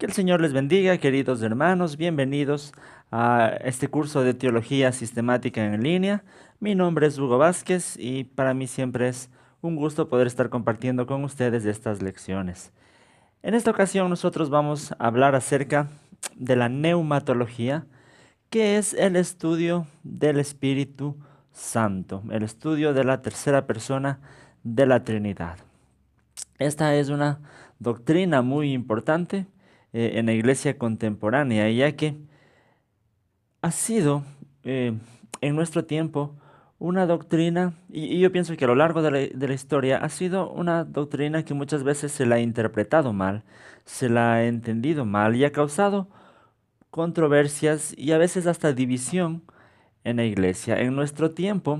Que el Señor les bendiga, queridos hermanos. Bienvenidos a este curso de Teología Sistemática en línea. Mi nombre es Hugo Vázquez y para mí siempre es un gusto poder estar compartiendo con ustedes estas lecciones. En esta ocasión nosotros vamos a hablar acerca de la neumatología, que es el estudio del Espíritu Santo, el estudio de la tercera persona de la Trinidad. Esta es una doctrina muy importante en la iglesia contemporánea, ya que ha sido en nuestro tiempo una doctrina, y yo pienso que a lo largo de la historia ha sido una doctrina que muchas veces se la ha interpretado mal, se la ha entendido mal y ha causado controversias y a veces hasta división en la iglesia. En nuestro tiempo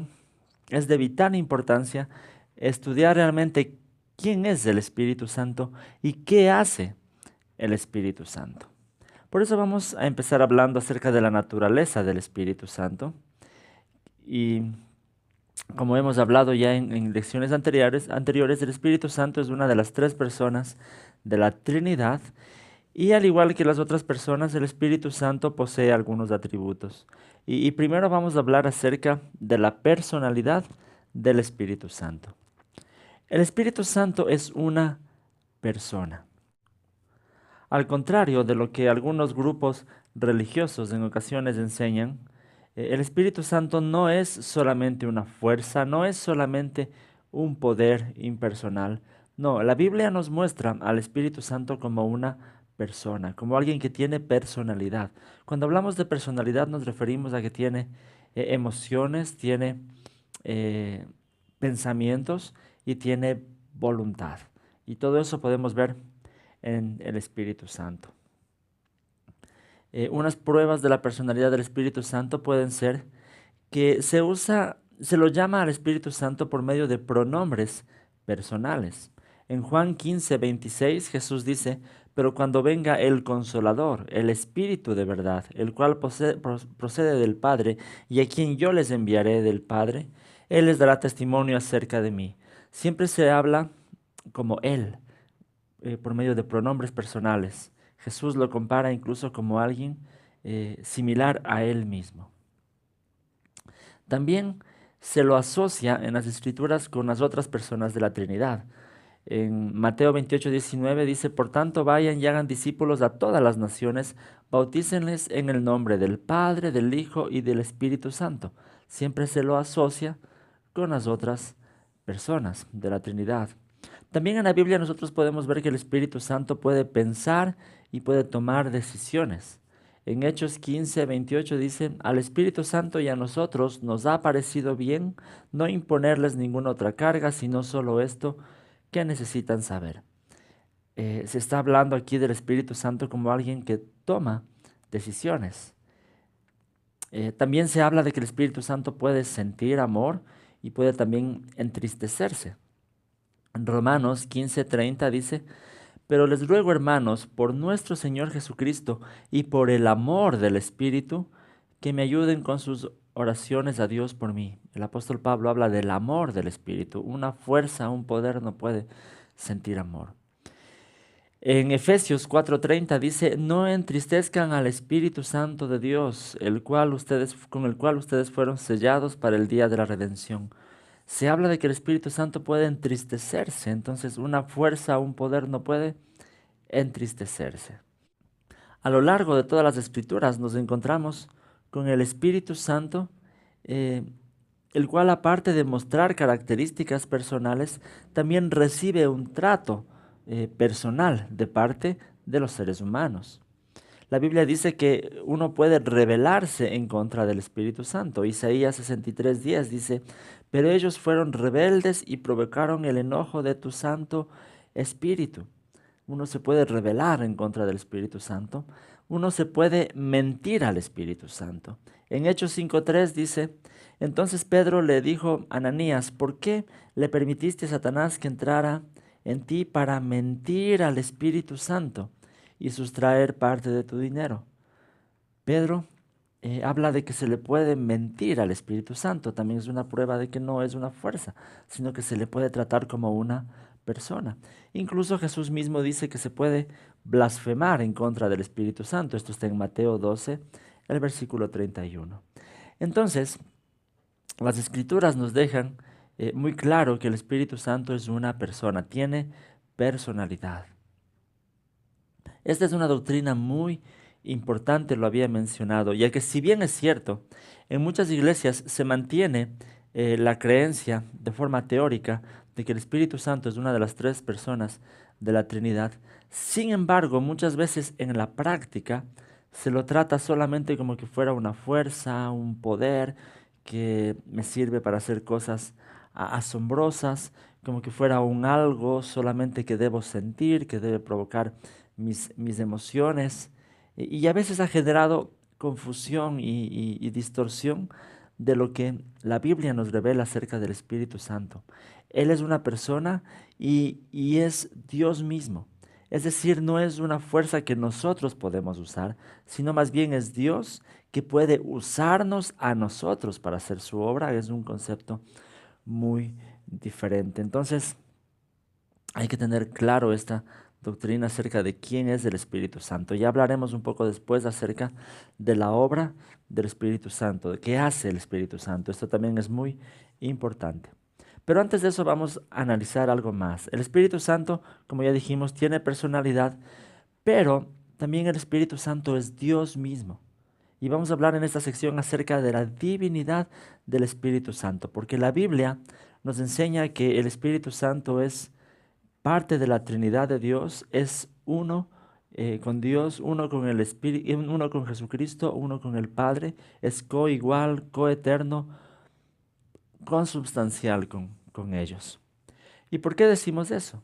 es de vital importancia estudiar realmente quién es el Espíritu Santo y qué hace el Espíritu Santo. Por eso vamos a empezar hablando acerca de la naturaleza del Espíritu Santo. Y como hemos hablado ya en lecciones anteriores, el Espíritu Santo es una de las tres personas de la Trinidad. Y al igual que las otras personas, el Espíritu Santo posee algunos atributos. Y primero vamos a hablar acerca de la personalidad del Espíritu Santo. El Espíritu Santo es una persona. Al contrario de lo que algunos grupos religiosos en ocasiones enseñan, el Espíritu Santo no es solamente una fuerza, no es solamente un poder impersonal. No, la Biblia nos muestra al Espíritu Santo como una persona, como alguien que tiene personalidad. Cuando hablamos de personalidad nos referimos a que tiene emociones, tiene eh, pensamientos y tiene voluntad. Y todo eso podemos ver en el Espíritu Santo. Unas pruebas de la personalidad del Espíritu Santo pueden ser que se lo llama al Espíritu Santo por medio de pronombres personales. En Juan 15:26 Jesús dice: pero cuando venga el Consolador, el Espíritu de verdad, el cual procede del Padre, y a quien yo les enviaré del Padre, Él les dará testimonio acerca de mí. Siempre se habla como Él, por medio de pronombres personales. Jesús lo compara incluso como alguien similar a Él mismo. También se lo asocia en las Escrituras con las otras personas de la Trinidad. En Mateo 28:19 dice: por tanto, vayan y hagan discípulos a todas las naciones, bautícenles en el nombre del Padre, del Hijo y del Espíritu Santo. Siempre se lo asocia con las otras personas de la Trinidad. También en la Biblia nosotros podemos ver que el Espíritu Santo puede pensar y puede tomar decisiones. En Hechos 15:28 dice: al Espíritu Santo y a nosotros nos ha parecido bien no imponerles ninguna otra carga, sino solo esto que necesitan saber. Se está hablando aquí del Espíritu Santo como alguien que toma decisiones. También se habla de que el Espíritu Santo puede sentir amor y puede también entristecerse. En Romanos 15:30 dice: pero les ruego, hermanos, por nuestro Señor Jesucristo y por el amor del Espíritu, que me ayuden con sus oraciones a Dios por mí. El apóstol Pablo habla del amor del Espíritu. Una fuerza, un poder no puede sentir amor. En Efesios 4:30 dice: no entristezcan al Espíritu Santo de Dios, con el cual ustedes fueron sellados para el día de la redención. Se habla de que el Espíritu Santo puede entristecerse, entonces una fuerza, un poder no puede entristecerse. A lo largo de todas las escrituras nos encontramos con el Espíritu Santo, eh, el cual, aparte de mostrar características personales, también recibe un trato personal de parte de los seres humanos. La Biblia dice que uno puede rebelarse en contra del Espíritu Santo. Isaías 63:10 dice: pero ellos fueron rebeldes y provocaron el enojo de tu Santo Espíritu. Uno se puede rebelar en contra del Espíritu Santo. Uno se puede mentir al Espíritu Santo. En Hechos 5:3 dice: entonces Pedro le dijo a Ananías: ¿por qué le permitiste a Satanás que entrara en ti para mentir al Espíritu Santo y sustraer parte de tu dinero? Pedro habla de que se le puede mentir al Espíritu Santo. También es una prueba de que no es una fuerza, sino que se le puede tratar como una persona. Incluso Jesús mismo dice que se puede blasfemar en contra del Espíritu Santo. Esto está en Mateo 12, el versículo 31. Entonces, las Escrituras nos dejan muy claro que el Espíritu Santo es una persona, tiene personalidad. Esta es una doctrina muy importante, lo había mencionado, ya que si bien es cierto, en muchas iglesias se mantiene la creencia de forma teórica de que el Espíritu Santo es una de las tres personas de la Trinidad, sin embargo, muchas veces en la práctica se lo trata solamente como que fuera una fuerza, un poder que me sirve para hacer cosas asombrosas, como que fuera un algo solamente que debo sentir, que debe provocar mis emociones, y a veces ha generado confusión y distorsión de lo que la Biblia nos revela acerca del Espíritu Santo. Él es una persona y es Dios mismo. Es decir, no es una fuerza que nosotros podemos usar, sino más bien es Dios que puede usarnos a nosotros para hacer su obra. Es un concepto muy diferente. Entonces, hay que tener claro esta doctrina acerca de quién es el Espíritu Santo. Ya hablaremos un poco después acerca de la obra del Espíritu Santo, de qué hace el Espíritu Santo. Esto también es muy importante. Pero antes de eso vamos a analizar algo más. El Espíritu Santo, como ya dijimos, tiene personalidad, pero también el Espíritu Santo es Dios mismo. Y vamos a hablar en esta sección acerca de la divinidad del Espíritu Santo, porque la Biblia nos enseña que el Espíritu Santo es parte de la Trinidad de Dios, es uno con Dios, uno con el Espíritu, uno con Jesucristo, uno con el Padre, es coigual, coeterno, consubstancial con ellos. ¿Y por qué decimos eso?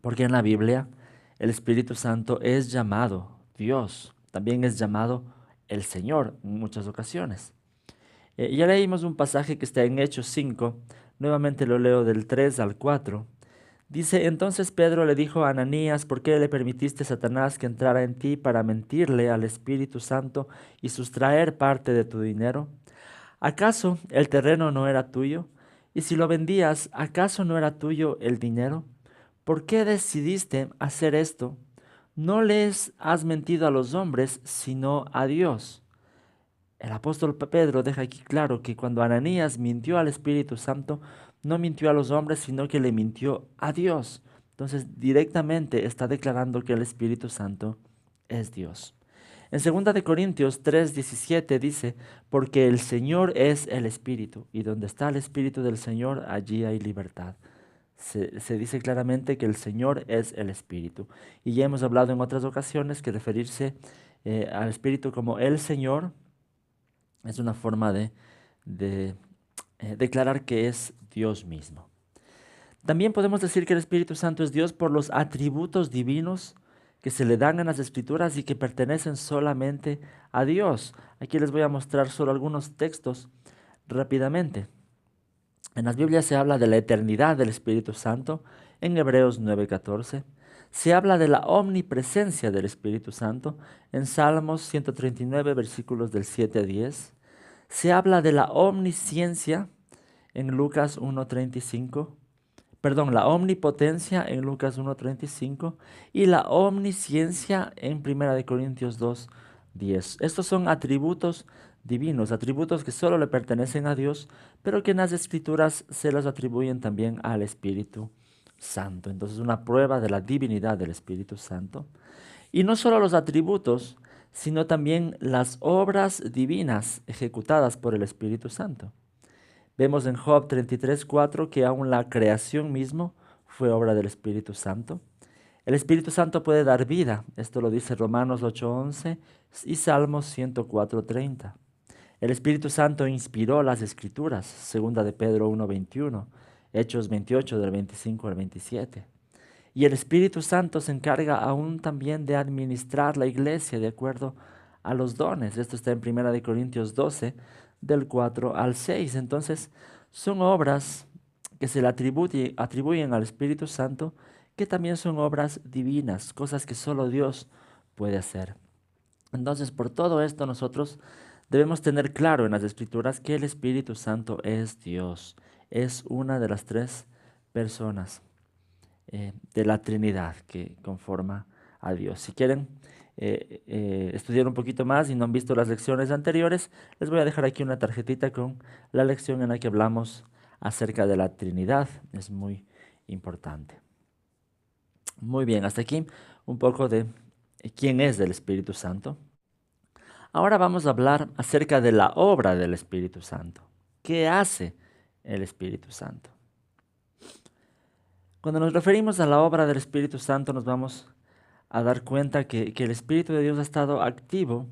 Porque en la Biblia el Espíritu Santo es llamado Dios, también es llamado el Señor en muchas ocasiones. Ya leímos un pasaje que está en Hechos 5, nuevamente lo leo del 3 al 4. Dice, entonces Pedro le dijo a Ananías, ¿por qué le permitiste a Satanás que entrara en ti para mentirle al Espíritu Santo y sustraer parte de tu dinero? ¿Acaso el terreno no era tuyo? Y si lo vendías, ¿acaso no era tuyo el dinero? ¿Por qué decidiste hacer esto? No les has mentido a los hombres, sino a Dios. El apóstol Pedro deja aquí claro que cuando Ananías mintió al Espíritu Santo, no mintió a los hombres, sino que le mintió a Dios. Entonces, directamente está declarando que el Espíritu Santo es Dios. En 2 de Corintios 3:17 dice, porque el Señor es el Espíritu, y donde está el Espíritu del Señor, allí hay libertad. Se dice claramente que el Señor es el Espíritu. Y ya hemos hablado en otras ocasiones que referirse al Espíritu como el Señor es una forma de declarar que es Dios mismo. También podemos decir que el Espíritu Santo es Dios por los atributos divinos que se le dan en las Escrituras y que pertenecen solamente a Dios. Aquí les voy a mostrar solo algunos textos rápidamente. En las Biblias se habla de la eternidad del Espíritu Santo en Hebreos 9:14. Se habla de la omnipresencia del Espíritu Santo en Salmos 139, versículos del 7 a 10. Se habla de la omnisciencia en Lucas 1:35. Perdón, la omnipotencia en Lucas 1:35 y la omnisciencia en 1 Corintios 2:10. Estos son atributos divinos, atributos que solo le pertenecen a Dios, pero que en las Escrituras se los atribuyen también al Espíritu Santo. Entonces, una prueba de la divinidad del Espíritu Santo. Y no solo los atributos, sino también las obras divinas ejecutadas por el Espíritu Santo. Vemos en Job 33:4 que aún la creación mismo fue obra del Espíritu Santo. El Espíritu Santo puede dar vida, esto lo dice Romanos 8:11 y Salmos 104:30. El Espíritu Santo inspiró las Escrituras, segunda de Pedro 1:21, Hechos 28 del 25 al 27. Y el Espíritu Santo se encarga aún también de administrar la iglesia de acuerdo a los dones. Esto está en 1 Corintios 12, del 4 al 6. Entonces, son obras que se le atribuyen al Espíritu Santo, que también son obras divinas, cosas que solo Dios puede hacer. Entonces, por todo esto, nosotros debemos tener claro en las Escrituras que el Espíritu Santo es Dios, es una de las tres personas. de la Trinidad que conforma a Dios. Si quieren estudiar un poquito más y no han visto las lecciones anteriores, les voy a dejar aquí una tarjetita con la lección en la que hablamos acerca de la Trinidad. Es muy importante. Muy bien, hasta aquí un poco de quién es el Espíritu Santo. Ahora vamos a hablar acerca de la obra del Espíritu Santo. ¿Qué hace el Espíritu Santo? Cuando nos referimos a la obra del Espíritu Santo, nos vamos a dar cuenta que el Espíritu de Dios ha estado activo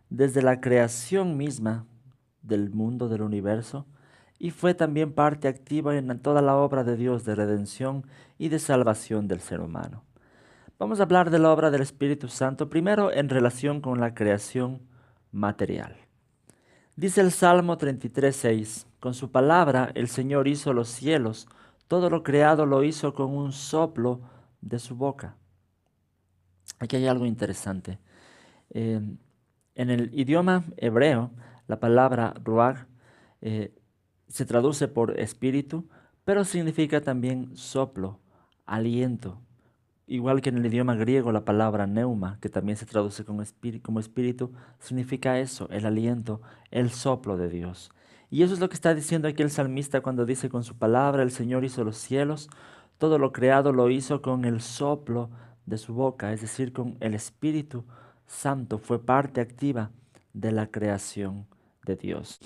desde la creación misma del mundo, del universo, y fue también parte activa en toda la obra de Dios de redención y de salvación del ser humano. Vamos a hablar de la obra del Espíritu Santo primero en relación con la creación material. Dice el Salmo 33:6, con su palabra el Señor hizo los cielos, todo lo creado lo hizo con un soplo de su boca. Aquí hay algo interesante. Eh, en el idioma hebreo, la palabra ruach se traduce por espíritu, pero significa también soplo, aliento. Igual que en el idioma griego, la palabra neuma, que también se traduce como espíritu, significa eso, el aliento, el soplo de Dios. Y eso es lo que está diciendo aquí el salmista cuando dice, con su palabra el Señor hizo los cielos, todo lo creado lo hizo con el soplo de su boca, es decir, con el Espíritu Santo, fue parte activa de la creación de Dios.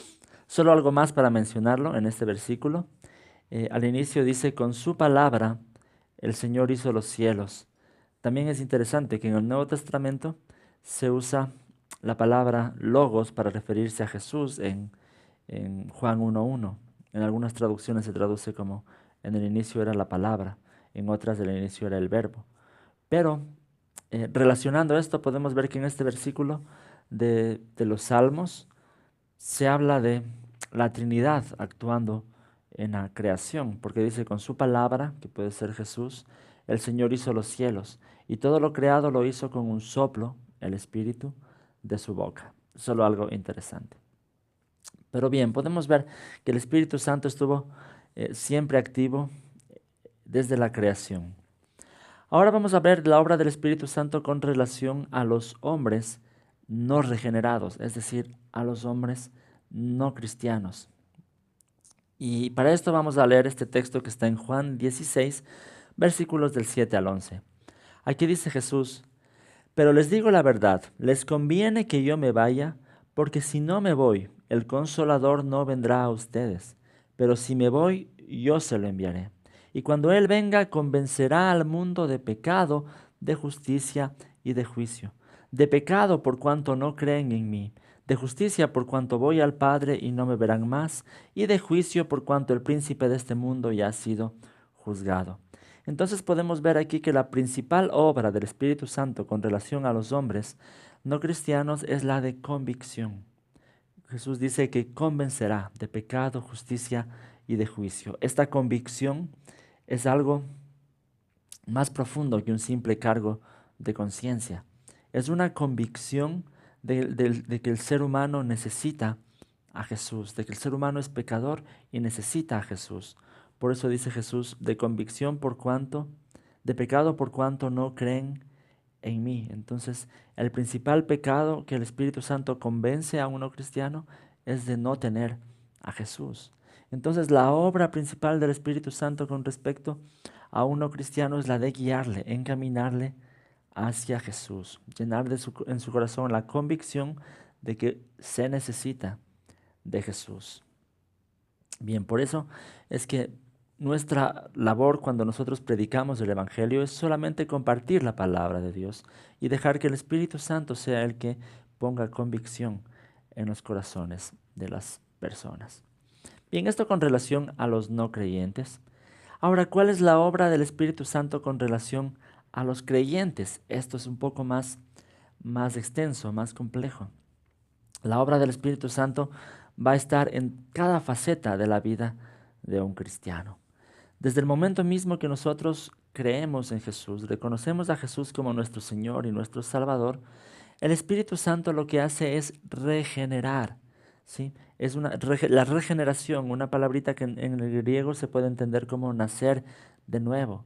Solo algo más para mencionarlo en este versículo. Al inicio dice, con su palabra el Señor hizo los cielos. También es interesante que en el Nuevo Testamento se usa la palabra logos para referirse a Jesús en Juan 1:1. En algunas traducciones se traduce como en el inicio era la palabra, en otras el inicio era el verbo. Pero relacionando esto podemos ver que en este versículo de los Salmos se habla de la Trinidad actuando en la creación, porque dice con su palabra, que puede ser Jesús, el Señor hizo los cielos y todo lo creado lo hizo con un soplo, el Espíritu, de su boca. Solo algo interesante. Pero bien, podemos ver que el Espíritu Santo estuvo siempre activo desde la creación. Ahora vamos a ver la obra del Espíritu Santo con relación a los hombres no regenerados, es decir, a los hombres no cristianos. Y para esto vamos a leer este texto que está en Juan 16, versículos del 7 al 11. Aquí dice Jesús, pero les digo la verdad, les conviene que yo me vaya, porque si no me voy, el Consolador no vendrá a ustedes, pero si me voy, yo se lo enviaré. Y cuando Él venga, convencerá al mundo de pecado, de justicia y de juicio. De pecado por cuanto no creen en mí, de justicia por cuanto voy al Padre y no me verán más, y de juicio por cuanto el príncipe de este mundo ya ha sido juzgado. Entonces podemos ver aquí que la principal obra del Espíritu Santo con relación a los hombres no cristianos es la de convicción. Jesús dice que convencerá de pecado, justicia y de juicio. Esta convicción es algo más profundo que un simple cargo de conciencia. Es una convicción de que el ser humano necesita a Jesús, de que el ser humano es pecador y necesita a Jesús. Por eso dice Jesús, de convicción por cuanto, de pecado por cuanto no creen en mí. Entonces, el principal pecado que el Espíritu Santo convence a uno cristiano es de no tener a Jesús. Entonces, la obra principal del Espíritu Santo con respecto a uno cristiano es la de guiarle, encaminarle hacia Jesús, llenar en su corazón la convicción de que se necesita de Jesús. Bien, por eso es que nuestra labor cuando nosotros predicamos el Evangelio es solamente compartir la palabra de Dios y dejar que el Espíritu Santo sea el que ponga convicción en los corazones de las personas. Bien, esto con relación a los no creyentes. Ahora, ¿cuál es la obra del Espíritu Santo con relación a los creyentes? Esto es un poco más extenso, más complejo. La obra del Espíritu Santo va a estar en cada faceta de la vida de un cristiano. Desde el momento mismo que nosotros creemos en Jesús, reconocemos a Jesús como nuestro Señor y nuestro Salvador, el Espíritu Santo lo que hace es regenerar, ¿sí? Es la regeneración, una palabrita que en el griego se puede entender como nacer de nuevo.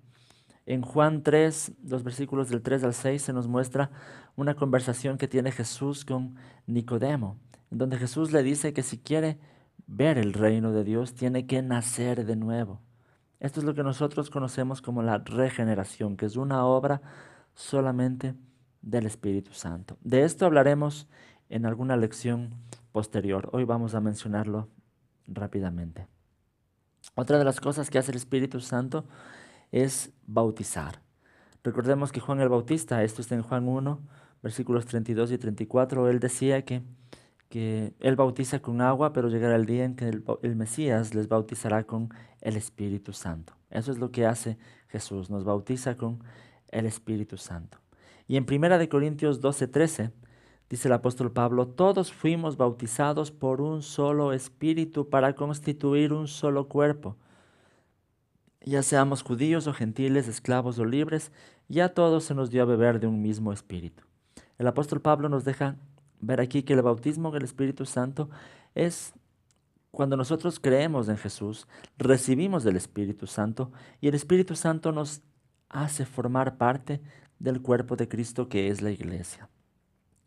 En Juan 3, los versículos del 3 al 6, se nos muestra una conversación que tiene Jesús con Nicodemo, en donde Jesús le dice que si quiere ver el reino de Dios, tiene que nacer de nuevo. Esto es lo que nosotros conocemos como la regeneración, que es una obra solamente del Espíritu Santo. De esto hablaremos en alguna lección posterior. Hoy vamos a mencionarlo rápidamente. Otra de las cosas que hace el Espíritu Santo es bautizar. Recordemos que Juan el Bautista, esto está en Juan 1, versículos 32 y 34, él decía que él bautiza con agua, pero llegará el día en que el Mesías les bautizará con el Espíritu Santo. Eso es lo que hace Jesús, nos bautiza con el Espíritu Santo. Y en 1 Corintios 12:13 dice el apóstol Pablo, todos fuimos bautizados por un solo Espíritu para constituir un solo cuerpo. Ya seamos judíos o gentiles, esclavos o libres, ya a todos se nos dio a beber de un mismo Espíritu. El apóstol Pablo nos deja ver aquí que el bautismo del Espíritu Santo es cuando nosotros creemos en Jesús, recibimos del Espíritu Santo y el Espíritu Santo nos hace formar parte del cuerpo de Cristo que es la iglesia.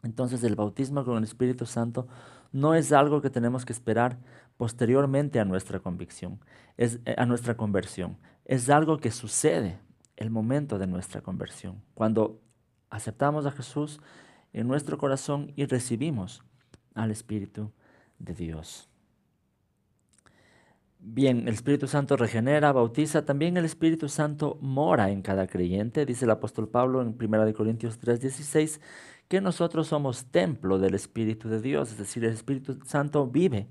Entonces el bautismo con el Espíritu Santo no es algo que tenemos que esperar posteriormente a nuestra convicción, a nuestra conversión. Es algo que sucede el momento de nuestra conversión, cuando aceptamos a Jesús en nuestro corazón y recibimos al Espíritu de Dios. Bien, el Espíritu Santo regenera, bautiza, también el Espíritu Santo mora en cada creyente. Dice el apóstol Pablo en 1 Corintios 3:16 que nosotros somos templo del Espíritu de Dios, es decir, el Espíritu Santo vive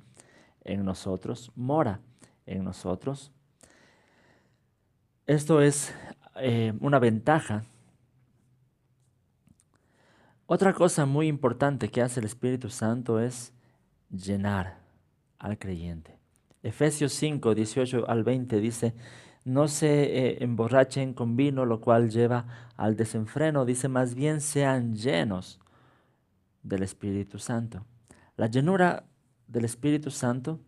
en nosotros, mora en nosotros. Esto es una ventaja. Otra cosa muy importante que hace el Espíritu Santo es llenar al creyente. Efesios 5, 18 al 20 dice, no se emborrachen con vino, lo cual lleva al desenfreno. Dice, más bien sean llenos del Espíritu Santo. La llenura del Espíritu Santo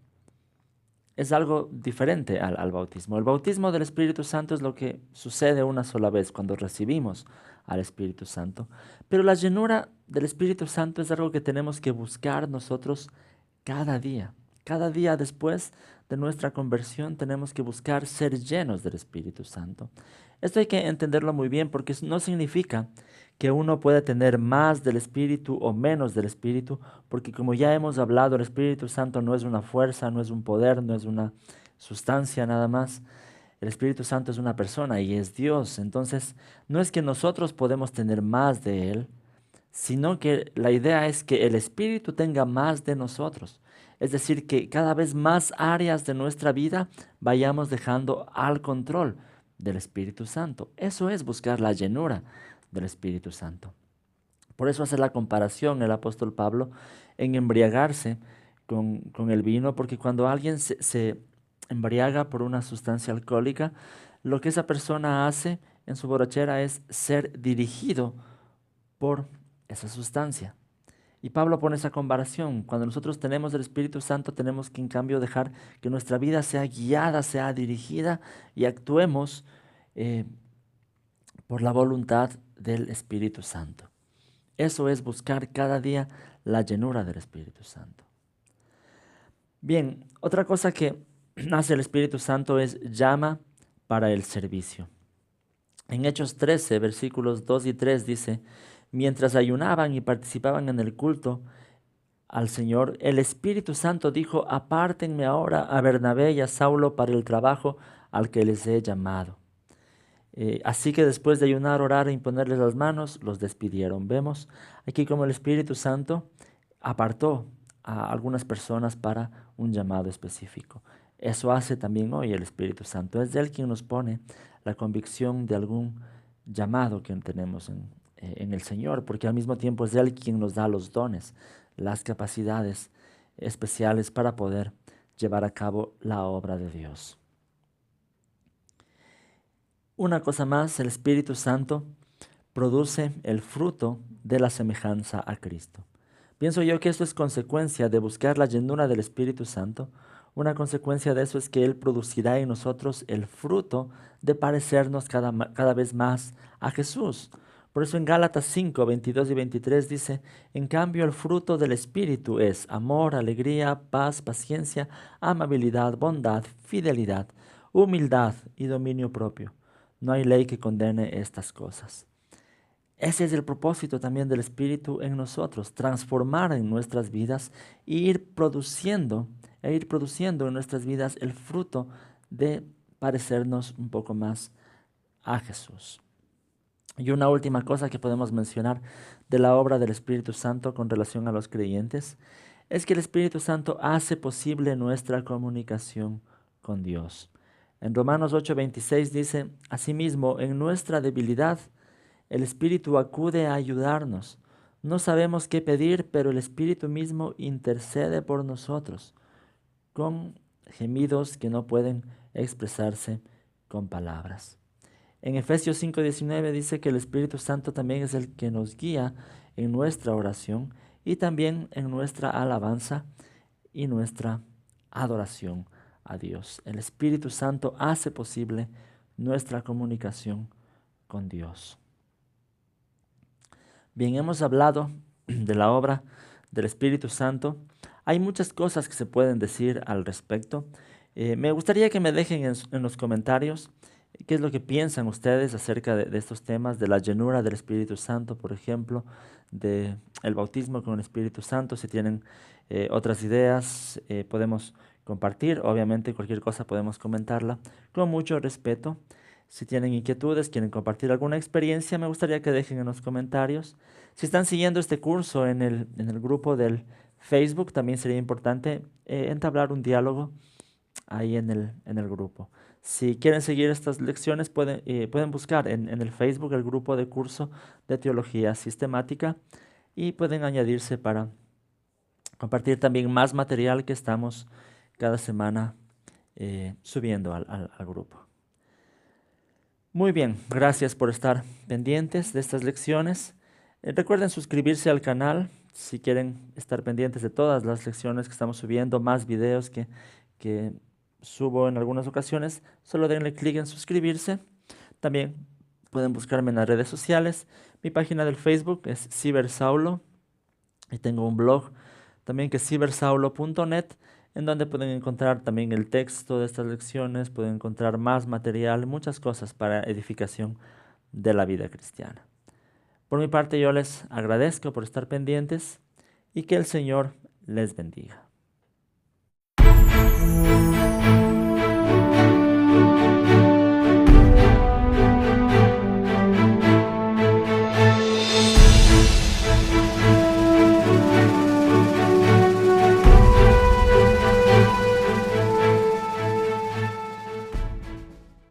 es algo diferente al bautismo. El bautismo del Espíritu Santo es lo que sucede una sola vez cuando recibimos al Espíritu Santo. Pero la llenura del Espíritu Santo es algo que tenemos que buscar nosotros cada día. Cada día después de nuestra conversión tenemos que buscar ser llenos del Espíritu Santo. Esto hay que entenderlo muy bien porque no significa que uno puede tener más del Espíritu o menos del Espíritu, porque como ya hemos hablado, el Espíritu Santo no es una fuerza, no es un poder, no es una sustancia nada más. El Espíritu Santo es una persona y es Dios. Entonces, no es que nosotros podemos tener más de Él, sino que la idea es que el Espíritu tenga más de nosotros. Es decir, que cada vez más áreas de nuestra vida vayamos dejando al control del Espíritu Santo. Eso es buscar la llenura del Espíritu Santo. Por eso hace la comparación el apóstol Pablo en embriagarse con el vino, porque cuando alguien se embriaga por una sustancia alcohólica, lo que esa persona hace en su borrachera es ser dirigido por esa sustancia. Y Pablo pone esa comparación. Cuando nosotros tenemos el Espíritu Santo, tenemos que en cambio dejar que nuestra vida sea guiada, sea dirigida y actuemos por la voluntad del Espíritu Santo. Eso es buscar cada día la llenura del Espíritu Santo. Bien, otra cosa que hace el Espíritu Santo es llama para el servicio. En Hechos 13, versículos 2 y 3 dice, mientras ayunaban y participaban en el culto al Señor, el Espíritu Santo dijo, apártenme ahora a Bernabé y a Saulo para el trabajo al que les he llamado. Así que después de ayunar, orar e imponerles las manos, los despidieron. Vemos aquí como el Espíritu Santo apartó a algunas personas para un llamado específico. Eso hace también hoy el Espíritu Santo. Es Él quien nos pone la convicción de algún llamado que tenemos en el Señor, porque al mismo tiempo es Él quien nos da los dones, las capacidades especiales para poder llevar a cabo la obra de Dios. Una cosa más, el Espíritu Santo produce el fruto de la semejanza a Cristo. Pienso yo que esto es consecuencia de buscar la llenura del Espíritu Santo Una consecuencia de eso es que Él producirá en nosotros el fruto de parecernos cada vez más a Jesús. Por eso en Gálatas 5, 22 y 23 dice, en cambio el fruto del Espíritu es amor, alegría, paz, paciencia, amabilidad, bondad, fidelidad, humildad y dominio propio. No hay ley que condene estas cosas. Ese es el propósito también del Espíritu en nosotros, transformar en nuestras vidas e ir produciendo en nuestras vidas el fruto de parecernos un poco más a Jesús. Y una última cosa que podemos mencionar de la obra del Espíritu Santo con relación a los creyentes es que el Espíritu Santo hace posible nuestra comunicación con Dios. En Romanos 8:26 dice, asimismo, en nuestra debilidad, el Espíritu acude a ayudarnos. No sabemos qué pedir, pero el Espíritu mismo intercede por nosotros con gemidos que no pueden expresarse con palabras. En Efesios 5:19 dice que el Espíritu Santo también es el que nos guía en nuestra oración y también en nuestra alabanza y nuestra adoración a Dios. El Espíritu Santo hace posible nuestra comunicación con Dios. Bien, hemos hablado de la obra del Espíritu Santo. Hay muchas cosas que se pueden decir al respecto. Me gustaría que me dejen en los comentarios qué es lo que piensan ustedes acerca de estos temas, de la llenura del Espíritu Santo, por ejemplo, de el bautismo con el Espíritu Santo. Si tienen otras ideas, podemos compartir. Obviamente, cualquier cosa podemos comentarla con mucho respeto. Si tienen inquietudes, quieren compartir alguna experiencia, me gustaría que dejen en los comentarios. Si están siguiendo este curso en el grupo del Facebook, también sería importante entablar un diálogo ahí en el grupo. Si quieren seguir estas lecciones, pueden buscar en el Facebook el grupo de curso de teología sistemática y pueden añadirse para compartir también más material que estamos cada semana subiendo al grupo. Muy bien, gracias por estar pendientes de estas lecciones. Recuerden suscribirse al canal si quieren estar pendientes de todas las lecciones que estamos subiendo, más videos que subo en algunas ocasiones. Solo denle clic en suscribirse. También pueden buscarme en las redes sociales. Mi página del Facebook es Cibersaulo y tengo un blog también que es cibersaulo.net, en donde pueden encontrar también el texto de estas lecciones, pueden encontrar más material, muchas cosas para edificación de la vida cristiana. Por mi parte, yo les agradezco por estar pendientes y que el Señor les bendiga.